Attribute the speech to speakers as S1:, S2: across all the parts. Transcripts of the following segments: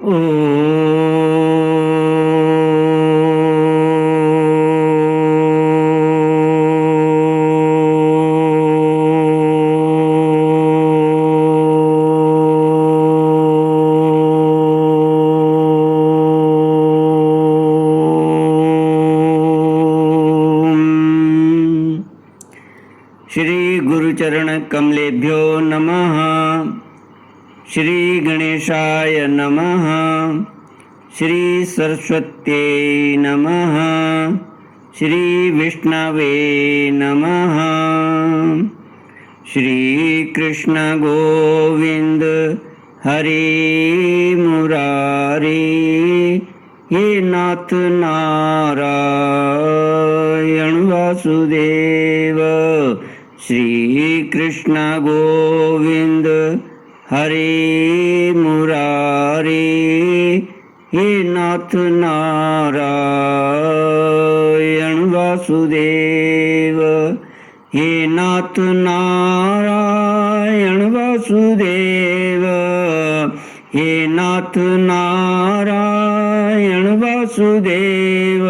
S1: श्री गुरुचरण कमलेभ्यो नमः। श्री गणेशाय नमः। श्री सरस्वत्यै नमः। श्री विष्णवे नमः। श्री कृष्ण गोविंद हरे मुरारी, हे नाथ नारायण वासुदेव। श्री कृष्ण गोविंद हरे मुरारी, हे नाथ नारायण वासुदेव। हे नाथ नारायण वासुदेव। हे नाथ नारायण वासुदेव।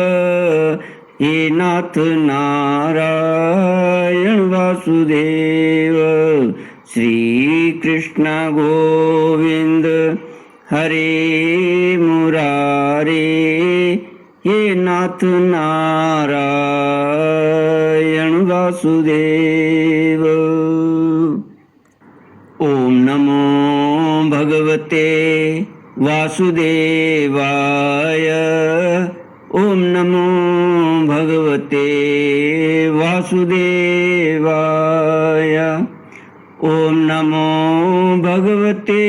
S1: हे नाथ नारायण वासुदेव। श्री कृष्ण गोविंद हरे मुरारी, हे नाथ नारायण वासुदेव। ओम नमो भगवते वासुदेवाय। ओम नमो भगवते वासुदेवाय। ओम नमो भगवते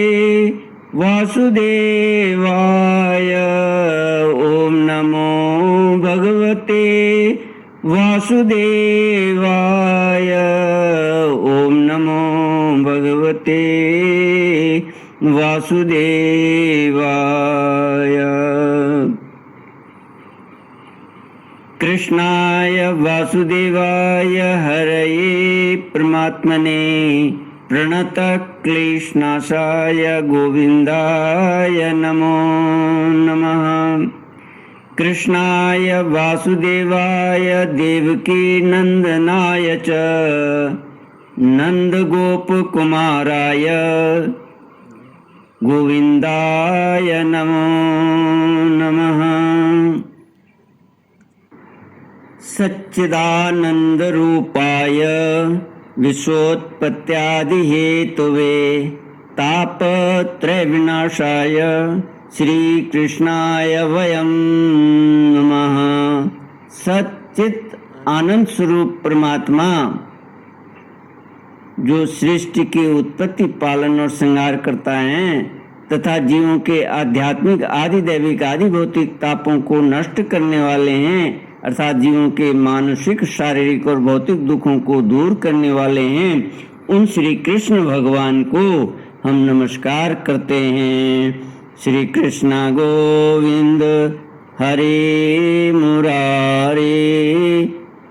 S1: वासुदेवाय। ओम नमो भगवते वासुदेवाय। ओम नमो भगवते वासुदेवाय। कृष्णाय वासुदेवाय हरये परमात्मने प्रणतक्लेशनाशाय गोविन्दाय नमो नमः। कृष्णाय वासुदेवाय देवकी नंदनाय च नंदगोपकुमाराय गोविन्दाय नमो नमः। सच्चिदानन्दरूपाय विश्वोत्पत्त्यादिहेतवे तापत्रयविनाशाय श्रीकृष्णाय वयं नमः। सच्चित आनंद स्वरूप परमात्मा जो सृष्टि की उत्पत्ति, पालन और श्रृंगार करता है तथा जीवों के आध्यात्मिक, आदि दैविक, आदि भौतिक तापों को नष्ट करने वाले हैं, अर्थात जीवों के मानसिक, शारीरिक और भौतिक दुखों को दूर करने वाले हैं, उन श्री कृष्ण भगवान को हम नमस्कार करते हैं। श्री कृष्ण गोविंद हरे मुरारी,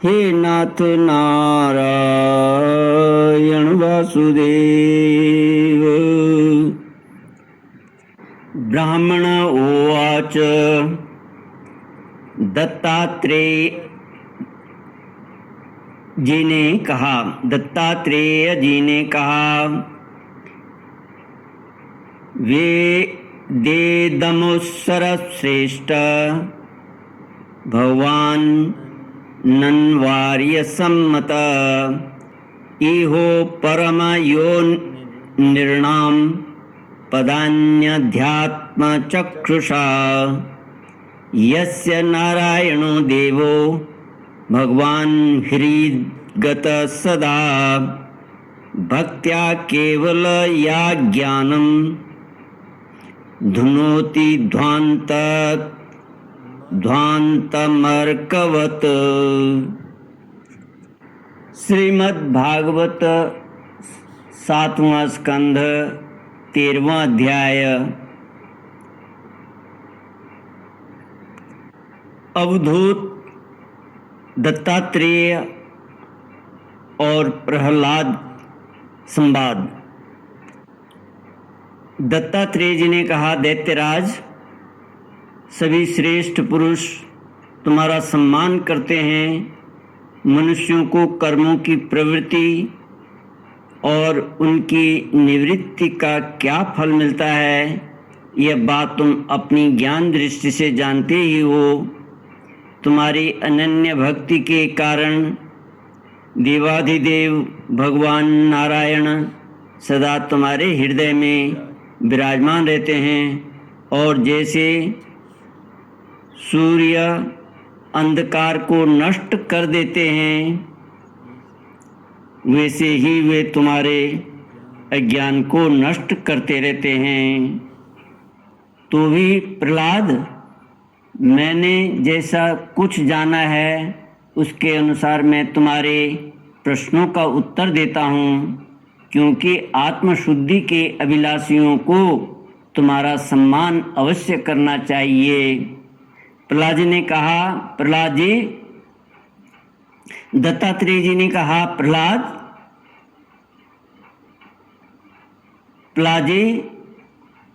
S1: हे नाथ नारायण वासुदेव। ब्राह्मण उवाच। दत्तात्रेय जी ने कहा, वेदेदमुत्सरश्रेष्ठ भगवान नन्वार्य सम्मत, इहो परम यो निर्णाम पदान्यध्यात्म चक्षुषा, यस्य नारायणो देवो भगवान हृद्गत सदा, भक्त्या केवल या ज्ञानम धुनोति ध्वान्तमर्कवत्। श्रीमद् भागवत 7वां स्कंध 13वां अध्याय। अवधूत दत्तात्रेय और प्रहलाद संवाद। दत्तात्रेय जी ने कहा, दैत्यराज, सभी श्रेष्ठ पुरुष तुम्हारा सम्मान करते हैं। मनुष्यों को कर्मों की प्रवृत्ति और उनकी निवृत्ति का क्या फल मिलता है, यह बात तुम अपनी ज्ञान दृष्टि से जानते ही हो। तुम्हारी अनन्य भक्ति के कारण देवाधिदेव भगवान नारायण सदा तुम्हारे हृदय में विराजमान रहते हैं, और जैसे सूर्य अंधकार को नष्ट कर देते हैं, वैसे ही वे तुम्हारे अज्ञान को नष्ट करते रहते हैं। तो भी प्रहलाद, मैंने जैसा कुछ जाना है उसके अनुसार मैं तुम्हारे प्रश्नों का उत्तर देता हूँ, क्योंकि आत्मशुद्धि के अभिलाषियों को तुम्हारा सम्मान अवश्य करना चाहिए। प्रहलाद जी ने कहा, प्रहलाद जी, दत्तात्रेय जी ने कहा, प्रहलाद जी,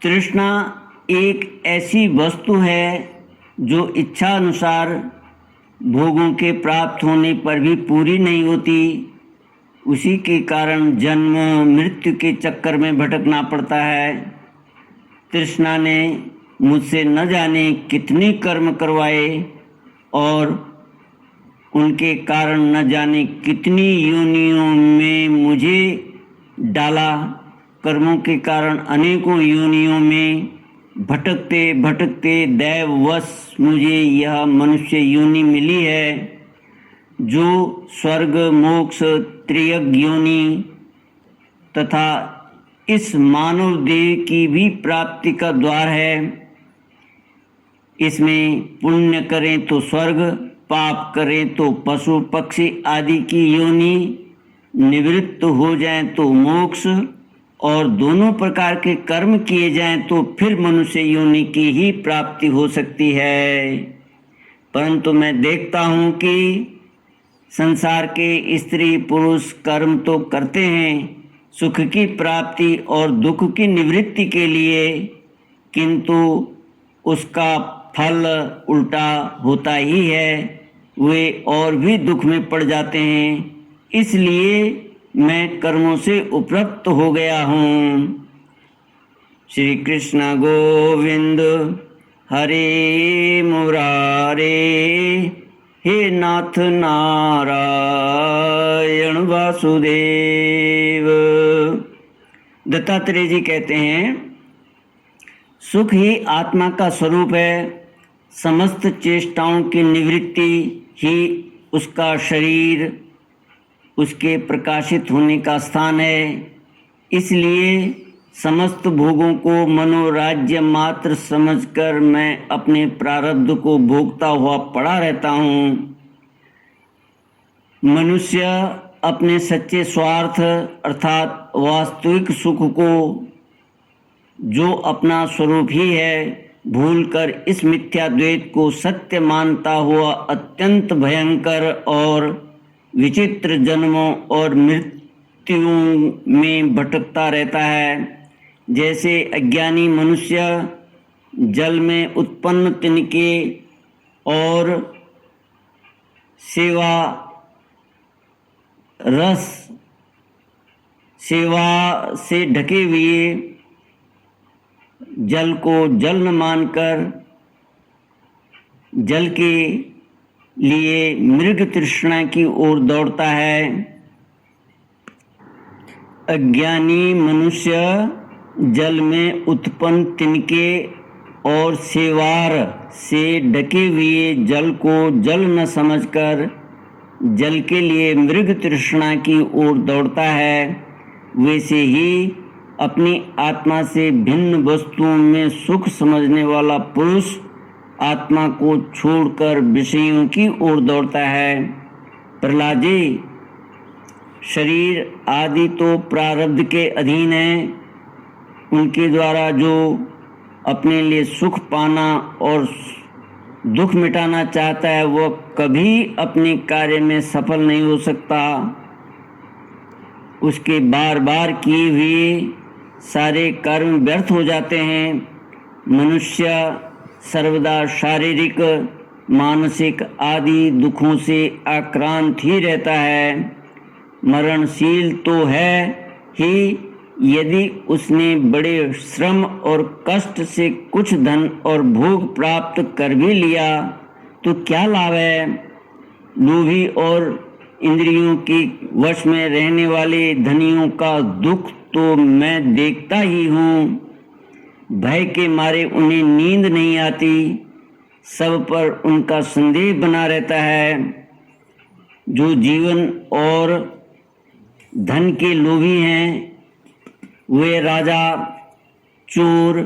S1: तृष्णा एक ऐसी वस्तु है जो इच्छा अनुसार भोगों के प्राप्त होने पर भी पूरी नहीं होती। उसी के कारण जन्म मृत्यु के चक्कर में भटकना पड़ता है। तृष्णा ने मुझसे न जाने कितने कर्म करवाए और उनके कारण न जाने कितनी योनियों में मुझे डाला। कर्मों के कारण अनेकों योनियों में भटकते भटकते दैववश मुझे यह मनुष्य योनि मिली है, जो स्वर्ग मोक्ष त्रियग योनि तथा इस मानव देह की भी प्राप्ति का द्वार है। इसमें पुण्य करें तो स्वर्ग, पाप करें तो पशु पक्षी आदि की योनि, निवृत्त हो जाएं तो मोक्ष, और दोनों प्रकार के कर्म किए जाएं तो फिर मनुष्य योनि की ही प्राप्ति हो सकती है। परंतु मैं देखता हूँ कि संसार के स्त्री पुरुष कर्म तो करते हैं सुख की प्राप्ति और दुख की निवृत्ति के लिए, किंतु उसका फल उल्टा होता ही है, वे और भी दुख में पड़ जाते हैं। इसलिए मैं कर्मों से उपरक्त हो गया हूँ। श्री कृष्ण गोविंद हरे मुरारे, हे नाथ नारायण वासुदेव। दत्तात्रेय जी कहते हैं, सुख ही आत्मा का स्वरूप है। समस्त चेष्टाओं की निवृत्ति ही उसका शरीर, उसके प्रकाशित होने का स्थान है। इसलिए समस्त भोगों को मनोराज्य मात्र समझकर मैं अपने प्रारब्ध को भोगता हुआ पड़ा रहता हूँ। मनुष्य अपने सच्चे स्वार्थ अर्थात वास्तविक सुख को, जो अपना स्वरूप ही है, भूलकर इस मिथ्या द्वैत को सत्य मानता हुआ अत्यंत भयंकर और विचित्र जन्मों और मृत्युओं में भटकता रहता है। जैसे अज्ञानी मनुष्य जल में उत्पन्न तिनके और सेवा से ढके हुए जल को जल न मानकर जल के लिए मृग तृष्णा की ओर दौड़ता है। अज्ञानी मनुष्य जल में उत्पन्न तिनके और सेवार से ढके हुए जल को जल न समझकर जल के लिए मृग तृष्णा की ओर दौड़ता है। वैसे ही अपनी आत्मा से भिन्न वस्तुओं में सुख समझने वाला पुरुष आत्मा को छोड़कर विषयों की ओर दौड़ता है। प्रहलाद जी, शरीर आदि तो प्रारब्ध के अधीन है। उनके द्वारा जो अपने लिए सुख पाना और दुख मिटाना चाहता है, वह कभी अपने कार्य में सफल नहीं हो सकता। उसके बार बार किए हुए सारे कर्म व्यर्थ हो जाते हैं। मनुष्य सर्वदा शारीरिक, मानसिक आदि दुखों से आक्रांत ही रहता है। मरणशील तो है ही, यदि उसने बड़े श्रम और कष्ट से कुछ धन और भोग प्राप्त कर भी लिया तो क्या लाभ है। लोभी और इंद्रियों के वश में रहने वाले धनियों का दुख तो मैं देखता ही हूँ। भय के मारे उन्हें नींद नहीं आती, सब पर उनका संदेह बना रहता है। जो जीवन और धन के लोभी हैं वे राजा, चोर,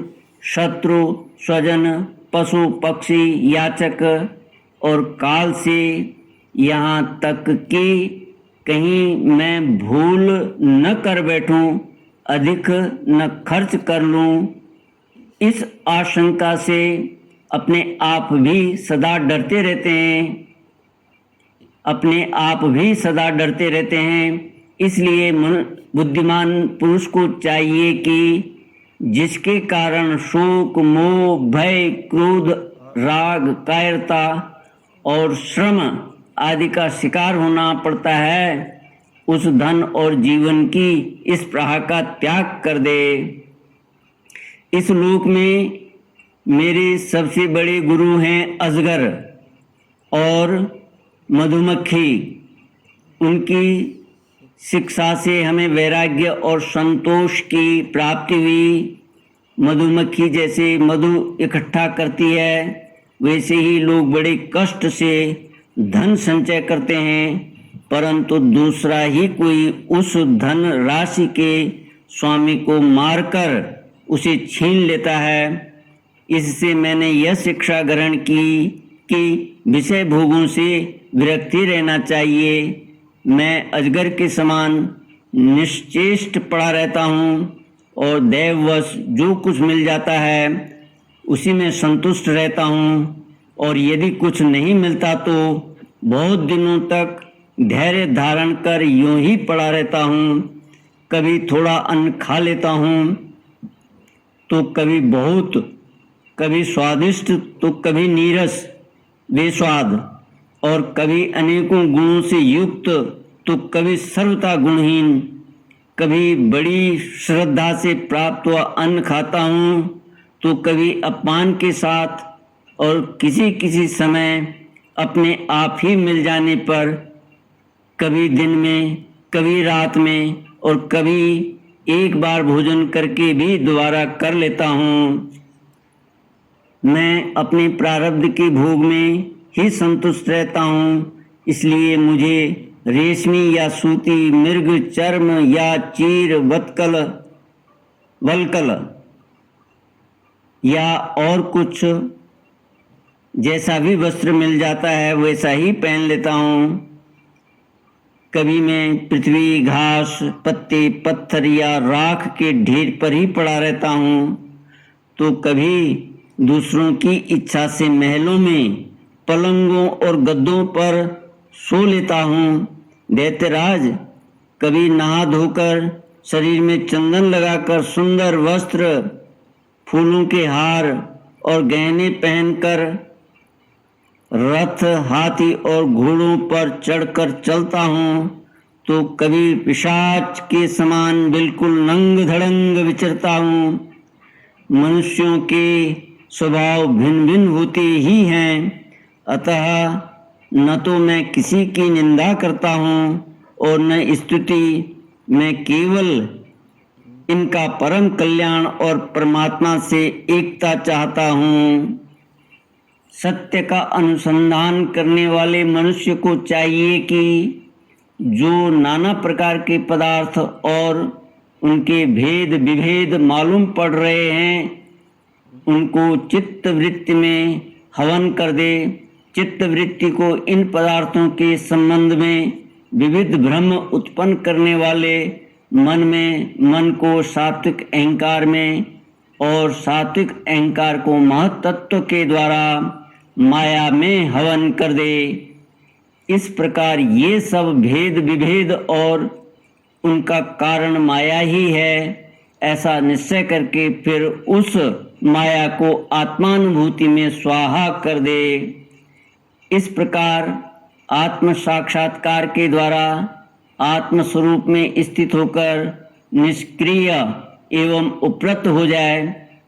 S1: शत्रु, स्वजन, पशु पक्षी, याचक और काल से यहाँ तक कि कहीं मैं भूल न कर बैठूं, अधिक न खर्च कर लूं, इस आशंका से अपने आप भी सदा डरते रहते हैं। अपने आप भी सदा डरते रहते हैं। इसलिए बुद्धिमान पुरुष को चाहिए कि जिसके कारण शोक, मोह, भय, क्रोध, राग, कायरता और श्रम आदि का शिकार होना पड़ता है, उस धन और जीवन की इस प्रहा का त्याग कर दे। इस लोक में मेरे सबसे बड़े गुरु हैं अजगर और मधुमक्खी। उनकी शिक्षा से हमें वैराग्य और संतोष की प्राप्ति हुई। मधुमक्खी जैसे मधु इकट्ठा करती है, वैसे ही लोग बड़े कष्ट से धन संचय करते हैं, परंतु दूसरा ही कोई उस धन राशि के स्वामी को मारकर उसे छीन लेता है। इससे मैंने यह शिक्षा ग्रहण की कि विषय भोगों से विरक्ति रहना चाहिए। मैं अजगर के समान निश्चेष्ट पड़ा रहता हूँ और दैववश जो कुछ मिल जाता है उसी में संतुष्ट रहता हूँ, और यदि कुछ नहीं मिलता तो बहुत दिनों तक धैर्य धारण कर यूं ही पड़ा रहता हूँ। कभी थोड़ा अन्न खा लेता हूँ तो कभी बहुत, कभी स्वादिष्ट तो कभी नीरस बेस्वाद, और कभी अनेकों गुणों से युक्त तो कभी सर्वथा गुणहीन। कभी बड़ी श्रद्धा से प्राप्त हुआ अन्न खाता हूँ तो कभी अपमान के साथ, और किसी किसी समय अपने आप ही मिल जाने पर, कभी दिन में, कभी रात में, और कभी एक बार भोजन करके भी दोबारा कर लेता हूँ। मैं अपने प्रारब्ध के भोग में ही संतुष्ट रहता हूँ। इसलिए मुझे रेशमी या सूती, मृग चर्म या चीर, वत्कल, वलकल या और कुछ जैसा भी वस्त्र मिल जाता है वैसा ही पहन लेता हूँ। कभी मैं पृथ्वी, घास, पत्ते, पत्थर या राख के ढेर पर ही पड़ा रहता हूँ, तो कभी दूसरों की इच्छा से महलों में पलंगों और गद्दों पर सो लेता हूँ। दैत्यराज, कभी नहा धोकर शरीर में चंदन लगाकर सुंदर वस्त्र, फूलों के हार और गहने पहनकर रथ, हाथी और घोड़ों पर चढ़कर चलता हूँ, तो कभी पिशाच के समान बिल्कुल नंग धड़ंग विचरता हूँ। मनुष्यों के स्वभाव भिन्न भिन्न होते ही हैं, अतः न तो मैं किसी की निंदा करता हूँ और न स्तुति। मैं केवल इनका परम कल्याण और परमात्मा से एकता चाहता हूँ। सत्य का अनुसंधान करने वाले मनुष्य को चाहिए कि जो नाना प्रकार के पदार्थ और उनके भेद विभेद मालूम पड़ रहे हैं उनको चित्त वृत्ति में हवन कर दे। चित्त वृत्ति को इन पदार्थों के संबंध में विविध भ्रम उत्पन्न करने वाले मन को सात्विक अहंकार में और सात्विक अहंकार को महत्त्व के द्वारा माया में हवन कर दे। इस प्रकार ये सब भेद विभेद और उनका कारण माया ही है। ऐसा निश्चय करके फिर उस माया को आत्मानुभूति में स्वाहा कर दे। इस प्रकार आत्म साक्षात्कार के द्वारा आत्म स्वरूप में स्थित होकर निष्क्रिय एवं उपरत हो जाए।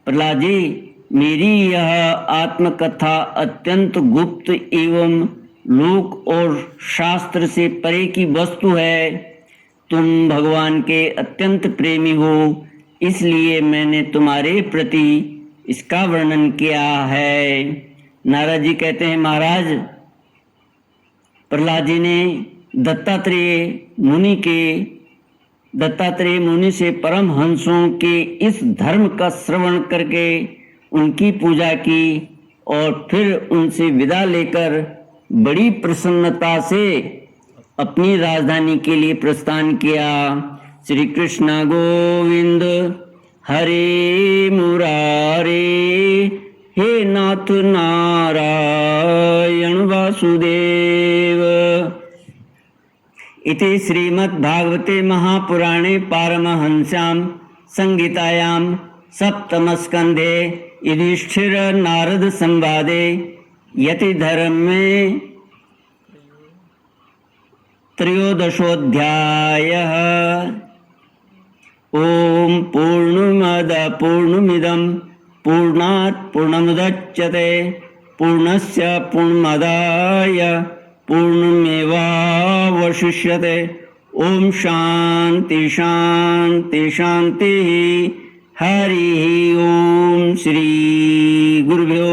S1: प्रहलाद जी, मेरी यह आत्मकथा अत्यंत गुप्त एवं लोक और शास्त्र से परे की वस्तु है। तुम भगवान के अत्यंत प्रेमी हो, इसलिए मैंने तुम्हारे प्रति इसका वर्णन किया है। नारद जी कहते हैं, महाराज, प्रहलाद जी ने दत्तात्रेय मुनि से परमहंसों के इस धर्म का श्रवण करके उनकी पूजा की और फिर उनसे विदा लेकर बड़ी प्रसन्नता से अपनी राजधानी के लिए प्रस्थान किया। श्री कृष्ण गोविंद हरे मुरारे, हे नाथ नारायण वासुदेव। इति श्रीमद्भागवते महापुराणे पारमहंस्यां संहितायां सप्तमस्कन्धे युधिष्ठिर नारद संवादे यतिधर्मे त्रयोदशोऽध्यायः। ॐ पूर्णमद पूर्णमिदं पूर्णात् पूर्णमुदच्यते पूर्णस्य पूर्णमादाय पूर्णमेवावशिष्यते। ॐ शान्ति शान्ति शान्तिः। हरि ओम। श्री गुरुभ्यो